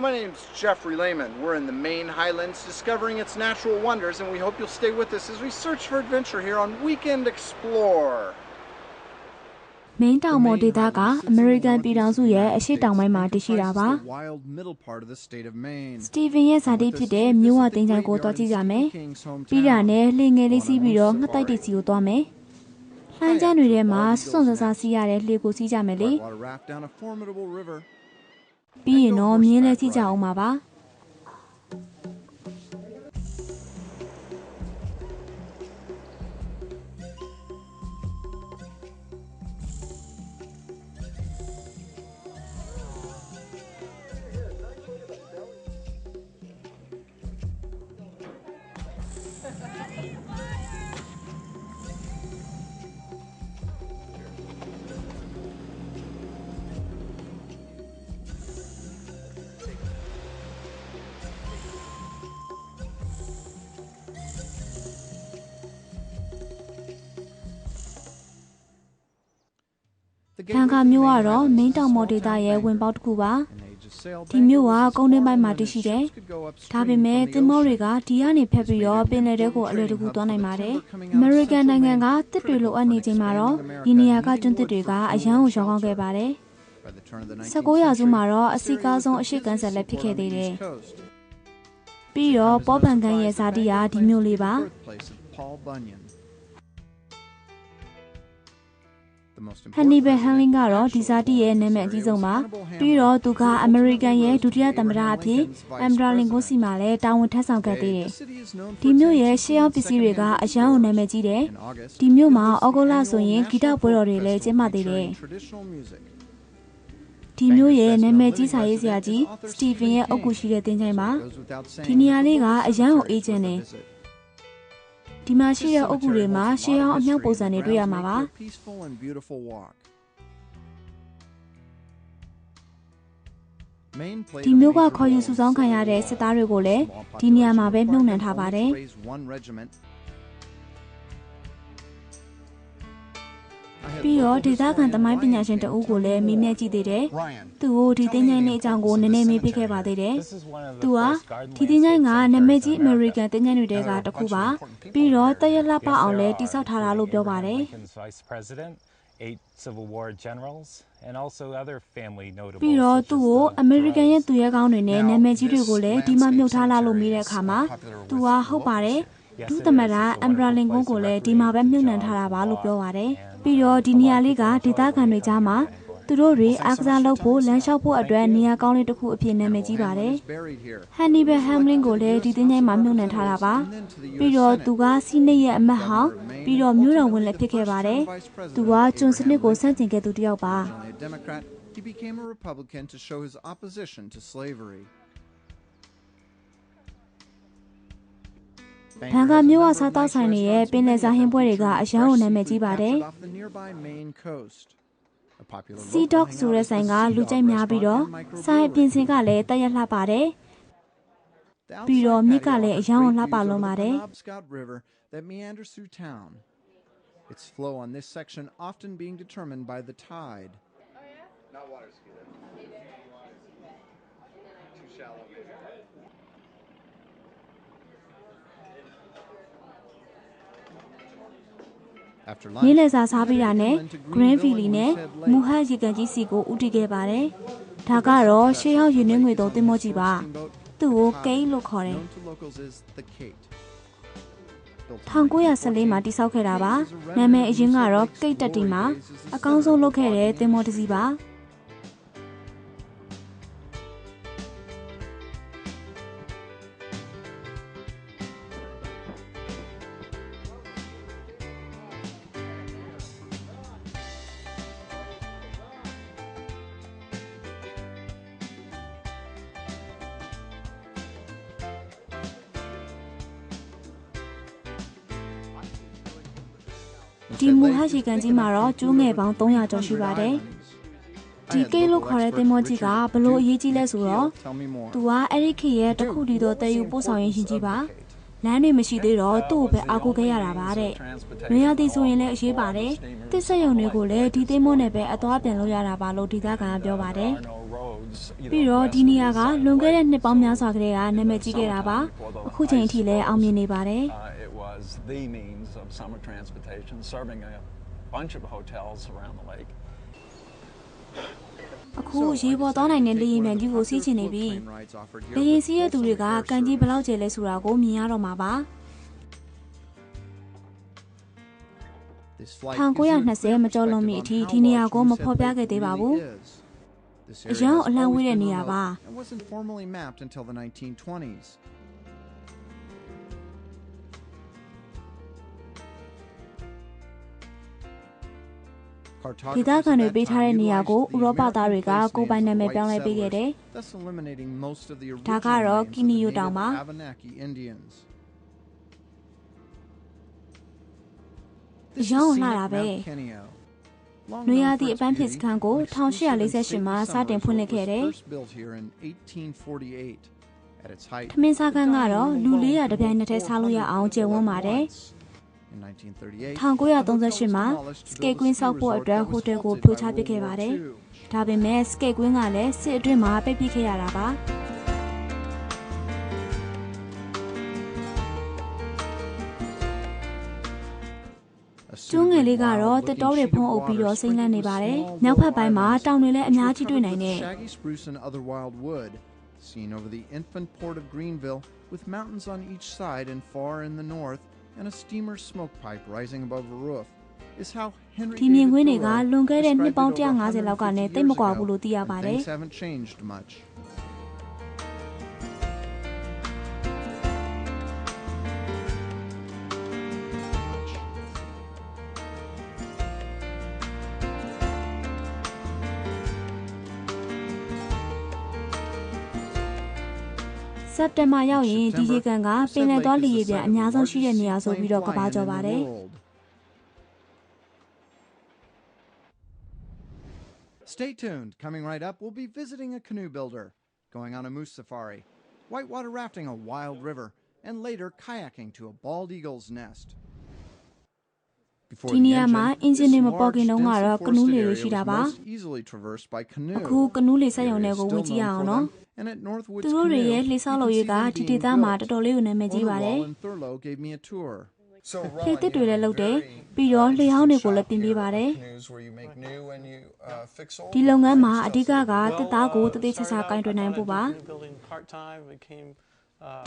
Hello, my name's Jeffrey Lehman. We're in the Maine Highlands discovering its natural wonders, and we hope you'll stay with us as we search for adventure here on Weekend Explore. Maine တောင်ပေါ်ဒေသက American ပြည်ထောင်စုရဲ့အရှေ့တောင်ပိုင်းမှာတည်ရှိတာပါ Steven ရဲ့ဇာတိဖြစ်တဲ့မြို့ဝသိန်းချိုင်ကိုတွားကြည့်ကြမယ်ပြီးတာနဲ့လှေငယ်လေးစီးပြီးတော့ငှက်တိုက်တီစီကိုတွားမယ်လှိုင်းချမ်းတွေထဲမှာစွန့်စွန့်စားစီးရတဲ့လှေကိုစီးကြမယ်လေပြီးရင်တော့မြင်းလဲစီးကြအောင်ပါ ထန်ခါမျိုးကတော့မင်းတောင်မော်ဒေတာရဲ့ဝင်ပေါက်တစ်ခုပါဒီမျိုးကကုန်းတွင်းပိုင်းမှာတည်ရှိတယ်ဒါပေမဲ့သင်္ဘောတွေကဒီကနေဖက်ပြီးတော့ပင်လယ်ထဲကိုအလွယ်တကူသွားနိုင်ပါတယ် American နိုင်ငံကတစ်တွေလိုအပ်နေချိန်မှာတော့ဒီနေရာကကျွန်းတစ်တွေကအရန်ကိုရောင်းကောင်းခဲ့ပါတယ်19ရာစုမှာတော့အစီကားဆုံးအရှိကန်ဆက်လက်ဖြစ်ခဲ့သေးတယ်ပြီးတော့ပေါ်ပန်ကန်ရဲ့ဇာတိကဒီမျိုးလေးပါHannibal Handling ကတော့ဒီဇာတိရဲ့နာမည်အကြီးဆုံးပါပြီးတော့သူက American ရဲ့ဒုတိယသမ္မတအဖြစ် Abraham Lincoln စီမှာလည်းတာဝန်ထမ်းဆောင်ခဲ့သေးတယ်ဒီမျိုးရဲ့ရှေးဟောင်းပစ္စည်းတွေကအရန်ကိုနာမည်ကြီးတယ်ဒီမျိုးမှာဩဂုတ်လဆိုရင်ဂီတပွဲတော်တွေလည်းကျင်းပသေးတယ်ဒီမျိုးရဲ့နာမည်ကြီးစာရေးဆရာကြီး Steven ရဲ့အုပ်ကူရှိတဲ့သင်္ချိုင်းပါဒီနေရာလေးကအရန်ကိုအေးချမ်းတယ်ဒီမှာရှိတဲ့အုပ်ကူတွေမှာရှေးဟောင်းအမြောက်ပုံစံတွေတွေ့ရမှာပါဒီမျိုးကခေါ်ယူစုဆောင်းခံရတဲ့စစ်သားတွေကိုလည်းဒီနေရာမှာပဲမြုပ်နှံထားပါတယ်ပြီးတော့ဒေသခံသမိုင်းပညာရှင်တဦးကိုလည်းမေးမြန်းကြည့်သေးတယ်သူ့ကိုဒီသင်္ချိုင်းလေးအကြောင်းကိုနည်းနည်းမေးပြခဲ့ပါသေးတယ်သူကဒီသင်္ချိုင်းကနာမည်ကြီး American သင်္ချိုင်းတွေကတစ်ခုပါပြီးတော့တရက်လှပအောင်လည်းတိစောက်ထားတာလို့ပြောပါတယ် Civil War generals and also other family notable ပြီးတော့သူ့ကို American ရဲ့သူရဲကောင်းတွေနဲ့နာမည်ကြီးတွေကိုလည်းဒီမှာမြုပ်ထားလာလို့မိတဲ့အခါမှာသူကဟုတ်ပါတယ်ဒုသမ္မတ Abraham Lincoln ကိုလည်းဒီမှာပဲမြုပ်နှံထားတာပါလို့ပြောပါတယ်ပြီးတော့ဒီနေရာလေးကဒေသခံတွေကြားမှာသူတို့တွေအားကစားလုပ်ဖို့လမ်းလျှောက်ဖို့အတွက်နေရာကောင်းလေးတစ်ခုအဖြစ်နာမည်ကြီးပါတယ် Hannibal Handling ကိုလည်းဒီသင်္ချိုင်းမှာမြုပ်နှံထားတာပါပြီးတော့သူကစီးနေရဲ့အမတ်ဟောင်းပြီးတော့မြို့တော်ဝင်လည်းဖြစ်ခဲ့ပါတယ်သူကကျွန်းစနစ်ကိုဆန့်ကျင်ခဲ့သူတစ်ယောက်ပါ He became a Republican to show his opposition to slavery. ထန်ခါမျိုးကစားတောက်ဆိုင်တွေရဲ့ပင်လယ်စာဟင်းပွဲတွေကအရန်ကိုနာမည်ကြီးပါတယ် Sea Dog ဆိုတဲ့ဆိုင်ကလူကြိုက်များပြီးတော့ဆိုင်အပြင်စင်ကလည်းတရက်လှပါတယ်ပြီးတော့မြစ်ကလည်းအရန်ကိုလှပလုံးပါတယ် Its flow on this section often being determined by the tide. Not water ski. Too shallow. နေ့လည်စာစားပြီးတာနဲ့ Green Valley နဲ့မူဟတ်ရေကန်ကြီးစီကိုဦးတည်ခဲ့ပါတယ်ဒါကတော့ရှေးဟောင်းယူနင်းငွေသုံးသင်္ဘောကြီးပါသူ့ကိုကိတ်လို့ခေါ်တယ်1914မှာတိစောက်ခဲ့တာပါနာမည်အရင်ကတော့ကိတ်တက်တီမှာအကောင်းဆုံးလုပ်ခဲ့တဲ့သင်္ဘောတစ်စီးပါဒီမူဟတ်ရေကန်ကြီးမှာတော့ကျိုးငယ်ပေါင်း300ကျော်ရှိပါတယ်ဒီကိတ်လို့ခေါ်တဲ့သင်္ဘောကြီးကဘလို့အရေးကြီးလဲဆိုတော့သူကအဲ့ဒီခေတ်ရဲ့တခုတည်းသောတည်ယူပို့ဆောင်ရေးရှင်ကြီးပါလမ်းတွေမရှိသေးတော့သူ့ကိုပဲအားကိုးခဲ့ရတာပါတဲ့။နွေရာသီဆိုရင်လည်းအရေးပါတယ်။တစ်ဆက်ရုံတွေကိုလည်းဒီသင်းမိုးနဲ့ပဲအသွားပြန်လို့ရတာပါလို့ဒီသားကပြောပါတယ်။ ပြီးတော့ဒီနေရာကလွန်ခဲ့တဲ့နှစ်ပေါင်းများစွာကတည်းကနာမည်ကြီးခဲ့တာပါအခုချိန်အထိလည်းအောင်မြင်နေပါတယ် It was the means of summer transportation, serving a bunch of hotels around the lake. အခုရေပေါ်သွားနိုင်တဲ့လေယာဉ်မြန်ကြီးကိုစီးချင်နေပြီလေယာဉ်စီးရသူတွေကကန်ကြီးဘလောက်ကျဲလဲဆိုတာကိုမြင်ရတော့မှာပါ1920မကျော်လွန်မီအထိဒီနေရာကိုမဖော်ပြခဲ့သေးပါဘူးအရောင်အလံဝေးတဲ့နေရာပါ It wasn't formally mapped until the 1920s. ဒေသခံတွေပေးထားတဲ့နေရာကိုဥရောပသားတွေကကိုယ်ပိုင်နာမည်ပြောင်းလဲပေးခဲ့တယ် Thus eliminating most of the ဒါကတော့ original ကီနီယိုတောင်ပါ Abenaki Indians. အရောင်လှတာပဲ Mount Kenio. နွေရာသီအပန်းဖြေစခန်းကို1848မှာစတင်ဖွင့်လှစ်ခဲ့တယ် First built here in 1848. At its height, ထမင်းစားခန်းကတော့လူ400တပြိုင်နက်တည်းစားလို့ရအောင်ကျယ်ဝန်းပါတယ် in 1938, 1938မှာစကေကွင်းဆောက်ဖို့အတွက်ဟိုတယ်ကိုဖြိုချပစ်ခဲ့ပါတယ်ဒါပေမဲ့စကေကွင်းကလည်းစစ်အတွင်းမှာပိတ်ပစ်ခဲ့ရတာပါကျွန်းငယ်လေးကတော့တက်တောတွေဖုံးအုပ်ပြီးတော့စိမ့်လန့်နေပါတယ်။မြောက်ဘက်ပိုင်းမှာတောင်တွေလည်းအများကြီးတွေ့နိုင်တယ် Shaggy spruce and other wild wood, seen over the infant port of Greenville, with mountains on each side and far in the north, and a steamer smoke pipe rising above a roof, is how Henry ဒီမြင် David ကွင်းတွေက Thoreau လွန်ခဲ့တဲ့နှစ် described ပေါင်း it over 150လောက်ကနဲ့ 150 တိတ်မကွာ years ဘူးလို့သိရ ago, ပါ and တယ် things haven't changed much. ။စက်တင်ဘာရောက်ရင်ဒီရေကန်ကပင်လယ်သွားလေရေပြန်အများဆုံးရှိတဲ့နေရာဆိုပြီးတော့ကဘာကျော်ပါတယ် Stay tuned. Coming right up, we'll be visiting a canoe builder, going on a moose safari, whitewater rafting a wild river, and later kayaking to a bald eagle's nest. Before ဒီ the နေရာမှာ engine, အင်ဂျင်တွေ this မပေါ်ခင် large, တုန်းကတော့ densely ကနူး forested လေတွေ area ရှိတာ was ပါ most easily traversed by canoe. အခုကနူးလေစက်ရုံ The တွေ area ကို is ဝင် still ကြည့်ရ known အောင် for နော် them, and at Northwoods သူတို့တွေရဲ့ Canoe, လှေ you ဆောက် can လို့ရ see က them ဒီ being ဒေသမှာ built. တော်တော်လေးကိုနာမည်ကြီး Owner ပါတယ် Roland Thurlow gave me a tour. လှေသစ်တွေလည်းလုပ်တယ်ပြီးတော့လှေဟောင်းတွေကိုလည်းပြင်ပေးပါတယ် ဒီလုပ်ငန်းမှာအဓိကကတစ်သားကိုတသေးချာချာကင်တွယ်နိုင်ဖို့ပါ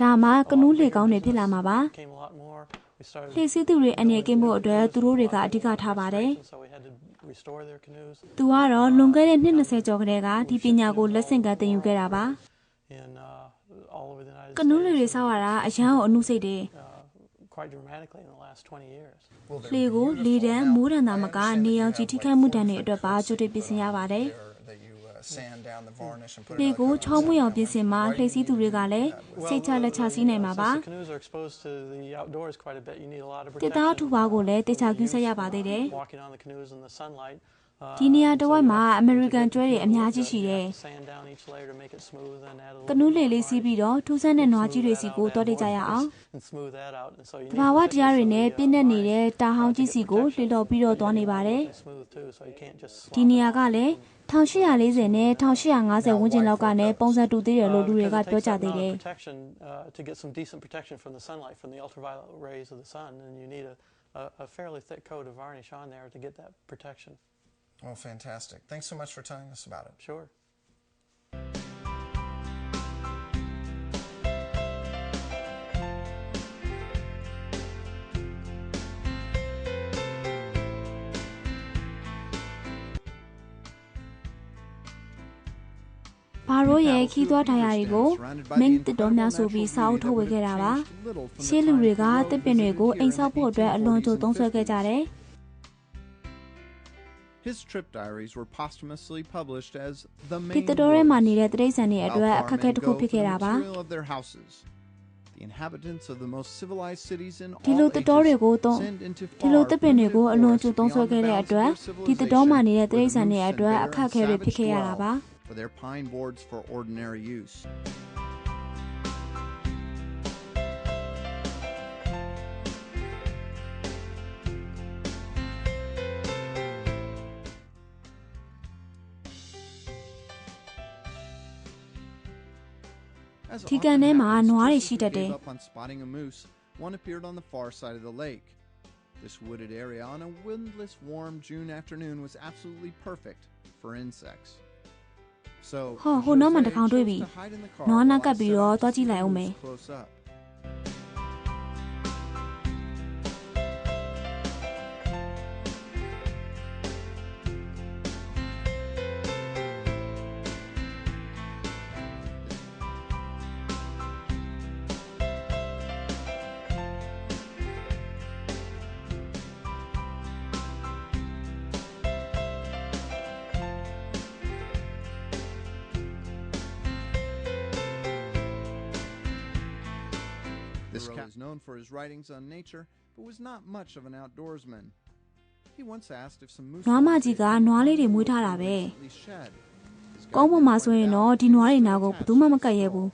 ဒါမှကနူးလေကောင်းတွေဖြစ်လာမှာပါလှေစီးသူတွေအနေကင်းဖို့အတွက်သူတို့တွေကအဓိကထားပါတယ်သူကတော့လွန်ခဲ့တဲ့နှစ်20ကျော်ကတည်းကဒီပညာကိုလက်ဆင့်ကမ်းသင်ယူခဲ့တာပါကနူးလေတွေဆောက်ရတာအရန်ကိုအနုစိတ်တယ် quite dramatically in the last 20 years. လှေကိုလေတန်းမိုးတန်တာမကနေရောင်ခြည်ထိခိုက်မှုတန်တွေအတွက်ပါကြိုတင်ပြင်ဆင်ရပါတယ်လှေကိုချောင်းမွေအောင်ပြင်ဆင်မှာလှေစီးသူတွေကလည်းစိတ်ချလက်ချစီးနိုင်မှာပါ Since the canoes are exposed to the outdoors quite a bit, you need a lot of တစ်သားထူ protection. ပါကိုလည်းတေချာကူးဆက်ရပါသေးတယ် Walking on the canoes in the sunlight. ဒီနေရာတစ်ဝိုက်မှာအမေရိကန်ကျွဲတွေအများကြီးရှိတယ် Sand down each layer to make it smooth and add a ကနူးလေလေးစီးပြီးတော့ထူးဆန်းတဲ့နွားကြီးတွေစီကိုတောတိကြရအောင် and smooth that out. And so you တဘာဝတရားတွေနဲ့ပြည့်နေနေတဲ့တာဟောင်းကြီးစီကိုလှေလော်ပြီးတော့သွားနေပါတယ် smooth too, so you can't just ဒီနေရာကလည်း1840နဲ့1850ဝန်းကျင်လောက်ကနဲ့ပုံစံတူသေးတယ်လို့လူတွေကပြောကြသေးတယ် protection to get some decent protection from the sunlight, from the ultraviolet rays of the sun, and you need a fairly thick coat of varnish on there to get that protection. Well, fantastic. Thanks so much for telling us about it. Sure. ဘာရိုးရဲ့ခီးသွွားထားရတွေကိုမင်းတစ်တော်များဆိုပြီးစာအုပ်ထုတ်ဝေခဲ့တာပါရှေးလူတွေကတစ်ပင်တွေကိုအိမ်ဆောက်ဖို့အတွက်အလွန်ကြိုသုံးဆွဲခဲ့ကြတယ် His trip diaries were posthumously published as the ဒီ main တတော်ထဲမှာ world. နေတဲ့တရိတ်ဆန်တွေအတွက် How အခ far က်အခဲ men တစ်ခု go ဖြစ် for ခဲ့ the တာပါ material of their houses. The inhabitants of the most civilized cities in ဒီ all လိုတတော်တွေ ages ကိုသုံး send into ဒီလို far တစ်ပင်တွေကို primitive အလွန်ကြို forests သုံးဆွဲ beyond ခဲ့ the တဲ့ bounds အတွက် of their ဒီတတော်မှာနေတဲ့တရိ civilization တ်ဆန်တွေ where the အတွက် moose အခ and က်အခဲတွေ bear ဖြစ်ခဲ့ရတာ and ပါ savage for their pine boards for ordinary use. As ဒီကန်ထဲမှာ often နွားတွေ happens, ရှိ just တ as တ်တယ် we gave up on spotting a moose, one appeared on the far side of the lake. This wooded area on a windless, warm June afternoon was absolutely perfect for insects. So, ဟောဟိုနောက်မှာတစ်ကောင်တွေ့ပြီ chose to hide in the car နွား while နာ I ကပ်ပြီး set တော့ off to သွားကြည့် see လိုက် the အောင်မယ် moose close up. This cat is known for his writings on nature, but was not much of an outdoorsman. He once asked if some moose နွားမကြီးကနွားလေးတွေမွေးထားတာပဲ ကုန်းပေါ်မှာဆိုရင်တော့ဒီနွားတွေနာကိုဘယ်သူမှမကတ်ရဲဘူး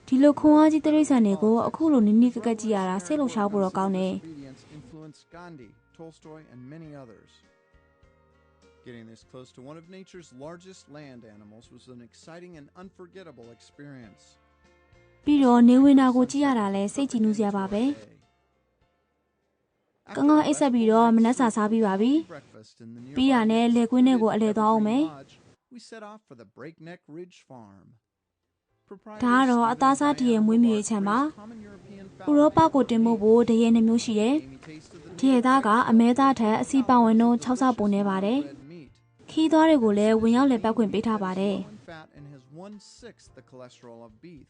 ဒီလိုခွန်အားကြီးတိရစ္ဆာန်တွေကိုအခုလိုနိမ့်နိမ့်ကကက်ကြည့်ရတာစိတ်လှုပ်ရှားဖို့တော့ကောင်းတယ် influenced Gandhi, Tolstoy, and many others. Getting this close to one of nature's largest land animals was an exciting and unforgettable experience. ပြီးတော့နေဝင်တာကိုကြည့်ရတာလဲစိတ်ကြည်နူးစရာပါပဲကောင်းကောင်းအိပ်ဆက်ပြီးတော့မနက်စာစားပြီးပါပြီပြီးရနဲ့လေကွင်းထဲကိုအလဲသွားအောင်မယ် We set off for the Breakneck Ridge Farm. ဒါကတော့အသားစားတရေမွေးမြူရေးခြံပါဥရောပကိုတင်ဖို့တရေနှမျိုးရှိတယ်ဒီရသားကအမဲသားထက်အစီပါဝင်နှုန်း6ဆပိုနေပါတယ်ခီးသွားတွေကိုလည်းဝင်ရောက်လည်ပတ်ခွင့်ပေးထားပါတယ် and has 1/6 the cholesterol of beef.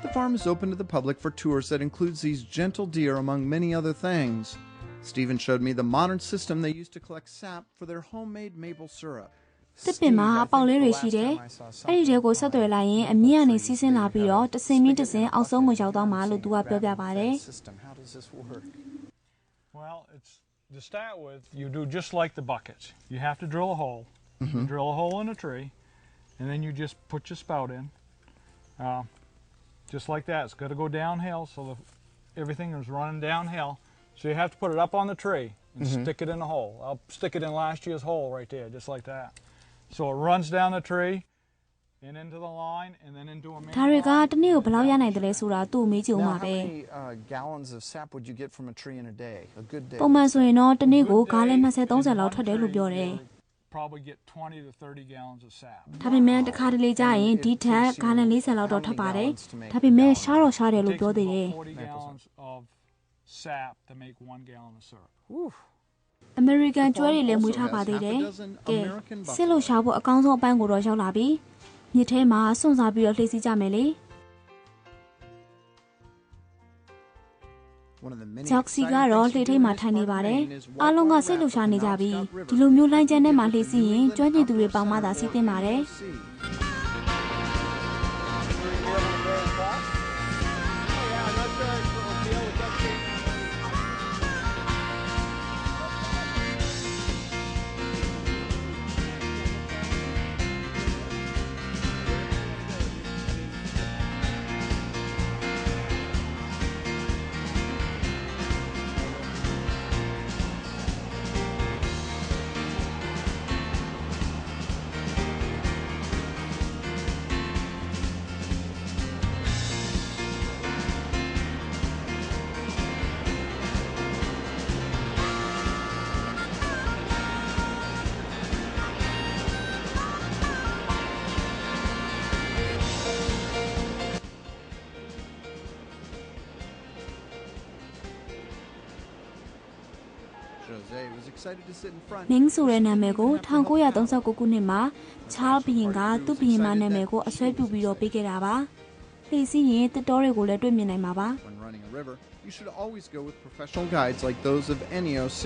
The farm is open to the public for tours that includes these gentle deer among many other things. Stephen showed me the modern system they use to collect sap for their homemade maple syrup. တစ်ပင်မှာအပေါက်လေးတွေရှိတယ်အဲ့ဒီတဲကိုဆက်သွယ်လိုက်ရင်အမြင့်ကနေစီးဆင်းလာပြီးတော့တစင်မြင့်တစင်အောက်ဆုံးကိုရောက်သွားမှာလို့သူကပြောပြပါတယ် How does this work? Well, it's to start with, you do just like the buckets. You have to drill a hole. You drill a hole in a tree, and then you just put your spout in. Just like that. It's got to go downhill, so everything is running downhill. So you have to put it up on the tree and stick it in the hole. I'll stick it in last year's hole right there, just like that. So it runs down the tree and into the line and then into a main ဒါတွေက line. တနေ့ကိုဘယ်လောက်ရနိုင်တယ်လဲဆိုတာသူ့မေးကြည့်ဦး Now, မှာ how ပဲ many gallons of sap would you get from a tree in a day? A good day. ပုံမှန်ဆိုရင်တော့တနေ့ကိုဂါးလဲ20 30လောက်ထွက်တယ်လို့ပြောတယ် Probably get 20 to 30 gallons of sap. ဒါပေမဲ့တစ်ခါတလေကြာရင်ဒီထက်ဂါးလဲ40လောက်တော့ထွက်ပါတယ်ဒါပေမဲ့ရှားတော့ရှားတယ်လို့ပြောသေးတယ် 40 gallons of sap to make 1 gallon of syrup. American ကျွဲတွေလည်းမွေးထားပါသေးတယ်ကဲစစ်လို့ရှားဖို့အကောင်းဆုံးအပိုင်းကိုတော့ရောက်လာပြီမြစ်ထဲမှာစွန့်စားပြီးတော့လှည့်စီးကြမယ်လေ One of the many ဂျောက်စီကတော့လှည့်ထိပ်မှာထိုင်နေပါတယ်အားလုံးကစိတ်လှုပ်ရှားနေကြပြီဒီလိုမျိုးလိုင်းကျန်းထဲမှာလှည့်စီးရင်ကျွမ်းကျင်သူတွေပေါင်းမှသာစီးတင်ပါတယ် Jose was excited to sit in front. မင်းဆိုတဲ့နာမည်ကို1939ခုနှစ်မှာချားဘရင်ကသူ့ဘရင်မနာမည်ကိုအဆွဲပြုပြီးတော့ပေးခဲ့တာပါလှည့်စီးရင်တစ်တော်တွေကိုလည်းတွေ့မြင်နိုင်မှာပါ When running a river, you should always go with professional guides like those of NEOC.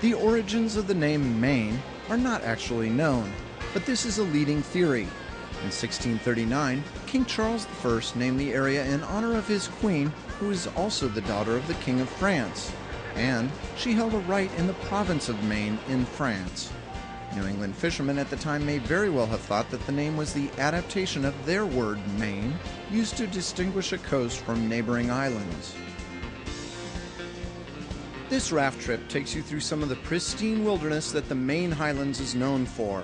The origins of the name Maine are not actually known, but this is a leading theory. In 1639, King Charles I named the area in honor of his queen, who is also the daughter of the King of France, and she held a right in the province of Maine in France. New England fishermen at the time may very well have thought that the name was the adaptation of their word Maine, used to distinguish a coast from neighboring islands. This raft trip takes you through some of the pristine wilderness that the Maine Highlands is known for.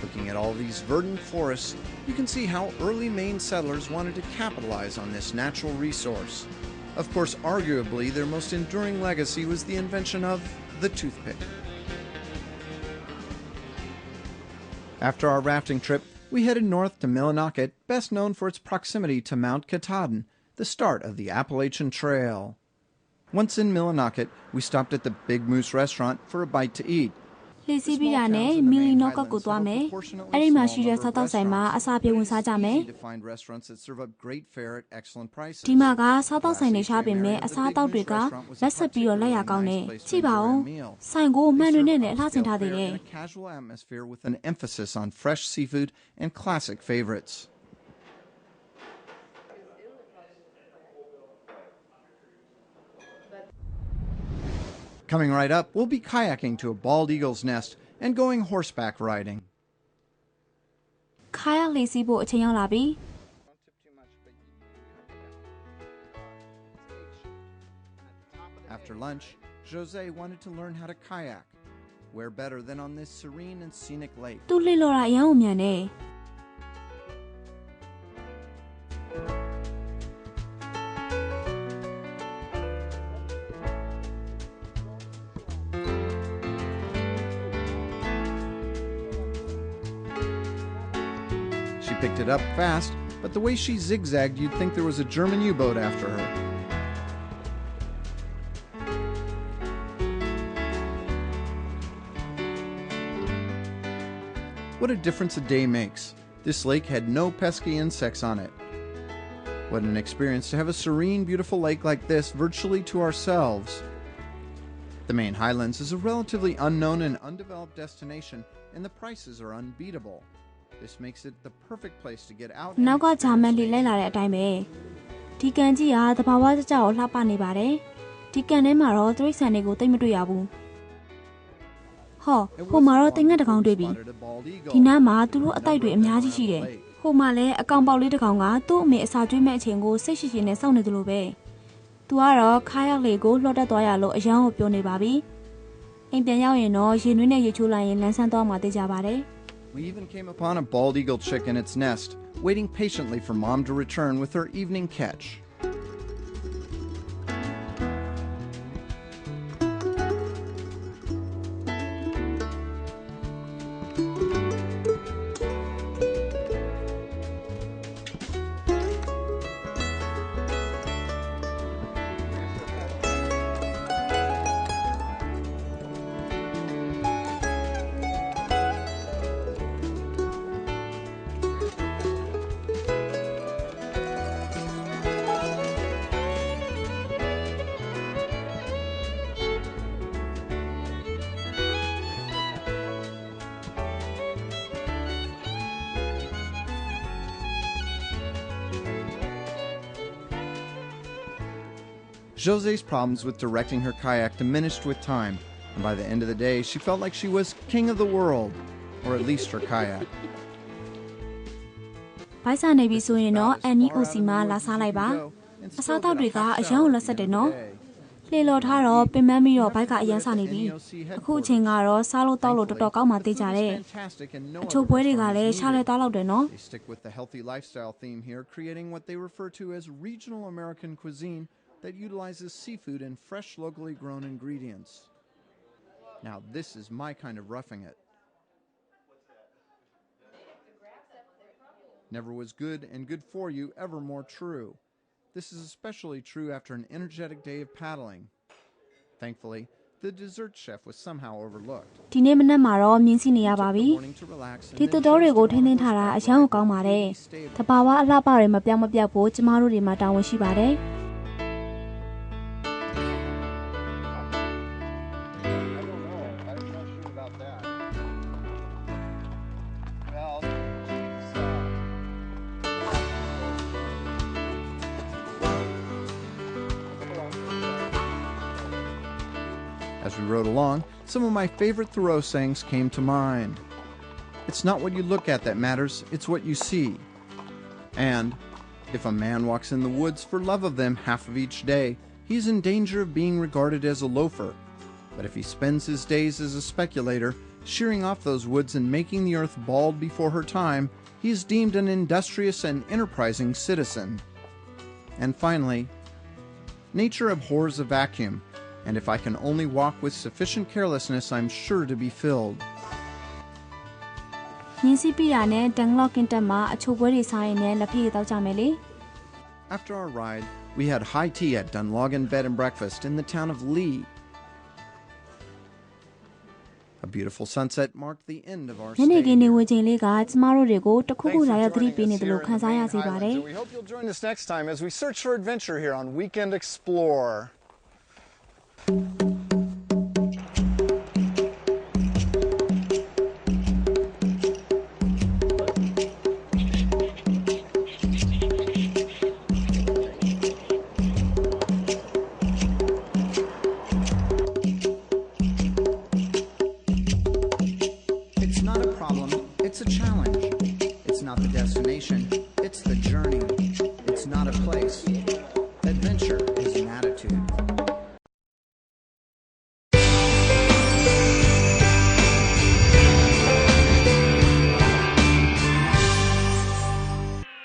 Looking at all these verdant forests, you can see how early Maine settlers wanted to capitalize on this natural resource. Of course, arguably, their most enduring legacy was the invention of the toothpick. After our rafting trip, we headed north to Millinocket, best known for its proximity to Mount Katahdin, the start of the Appalachian Trail. Once in Millinocket, we stopped at the Big Moose restaurant for a bite to eat. လေစီးပြီးတာနဲ့မီလီနော့ကတ်ကိုသွားမယ်။အဲ့ဒီမှာရှိတဲ့စားတောက်ဆိုင်မှာအစာပြေဝင်စားကြမယ်။ဒီမှာကစားတောက်ဆိုင်တွေရှားပင်မဲ့အစားတောက်တွေကလက်ဆက်ပြီးတော့လက်ရကောင်းတယ်။ကြည့်ပါဦး။ဆိုင်ကိုမှန်တွေနဲ့လည်းအလှဆင်ထားသေးတယ်။ Casual atmosphere with an emphasis on fresh seafood and classic favorites. Coming right up, we'll be kayaking to a bald eagle's nest and going horseback riding. ခါယာလေးစီးဖို့အချိန်ရောက်လာပြီ After lunch, Jose wanted to learn how to kayak. Where better than on this serene and scenic lake? သူလှစ်လို့တာအရန်ကိုမြန်နေ She picked it up fast, but the way she zigzagged, you'd think there was a German U-boat after her. What a difference a day makes. This lake had no pesky insects on it. What an experience to have a serene, beautiful lake like this virtually to ourselves. The Maine Highlands is a relatively unknown and undeveloped destination, and the prices are unbeatable. This makes it the perfect place to get out. နောက်ကဂျာမန်လီလဲလာတဲ့အတိုင်းပဲဒီကန်ကြီးကတဘာဝကြကြကိုလှပနေပါတယ်ဒီကန်ထဲမှာတော့တိရစ္ဆာန်တွေကိုတိတ်မတွေ့ရဘူးဟောဟိုမှာတော့တင်ငတ်တစ်ကောင်တွေ့ပြီဒီနားမှာသူတို့အတိုက်တွေအများကြီးရှိတယ်ဟိုမှာလည်းအကောင်ပေါက်လေးတစ်ကောင်ကသူ့အမေအစာကျွေးမဲ့အချိန်ကိုစိတ်ရှိရှိနဲ့စောင့်နေသလိုပဲသူကတော့ခါးရောက်လေကိုလှော့တက်သွားရလို့အရန်ကိုပြောနေပါပြီအိမ်ပြန်ရောက်ရင်တော့ရေနွေးနဲ့ရေချိုးလိုက်ရင်လန်းဆန်းသွားမှသိကြပါတယ်We even came upon a bald eagle chick in its nest, waiting patiently for Mom to return with her evening catch. Jose's problems with directing her kayak diminished with time, and by the end of the day, she felt like she was king of the world, or at least her kayak. ဘိုက်စာနေပြီဆိုရင်တော့အန်နီအိုစီမှာလာစားလိုက်ပါအစားတောက်တွေကအရန်ကိုလက်ဆက်တယ်နော်လှေလော်ထားတော့ပင်ပန်းပြီးတော့ဘိုက်ကအရန်စားနေပြီအခုအချိန်ကတော့စားလို့တောက်လို့တော်တော်ကောင်းမှသိကြတယ်အချို့ပွဲတွေကလည်းရှားလဲတောက်လောက်တယ်နော် They stick with the healthy lifestyle theme here, creating what they refer to as regional American cuisine that utilizes seafood and fresh locally grown ingredients. Now this is my kind of roughing it. Never was good and good for you ever more true. This is especially true after an energetic day of paddling. Thankfully, the dessert chef was somehow overlooked. ဒီနေ့မနက်မှာတော့မြင်းစီနေရပါပြီဒီတူတော်တွေကိုထင်းထင်းထားတာအရန်ကိုကောင်းပါတယ်တဘာဝအလှပတွေမပြောင်းမပြတ်ဖို့ကျမတို့တွေမှာတာဝန်ရှိပါတယ် As we rode along, some of my favorite Thoreau sayings came to mind. It's not what you look at that matters, it's what you see. And if a man walks in the woods for love of them half of each day, he's in danger of being regarded as a loafer. But if he spends his days as a speculator, shearing off those woods and making the earth bald before her time, he is deemed an industrious and enterprising citizen. And finally, nature abhors a vacuum, and if I can only walk with sufficient carelessness, I'm sure to be filled. ညင်းစီးပြတာနဲ့တန်ဂလော့ကင်တက်မှာအချိုပွဲတွေစားရင်လည်းလက်ဖက်ရည်တောက်ကြမယ်လေ After our ride, we had high tea at Dunlogan Bed and Breakfast in the town of Lee. A beautiful sunset marked the end of our ညနေခင်းနေ stay. ဝင်ချိန်လေးကကျမတို့တွေကိုတစ်ခုခုလာရောက်သတိပေးနေတယ်လို့ခံစားရစေပါတယ် We hope you'll join us next time as we search for adventure here on Weekend Explore. It's not a problem, it's a challenge. It's not the destination, it's the journey. It's not a place. Adventure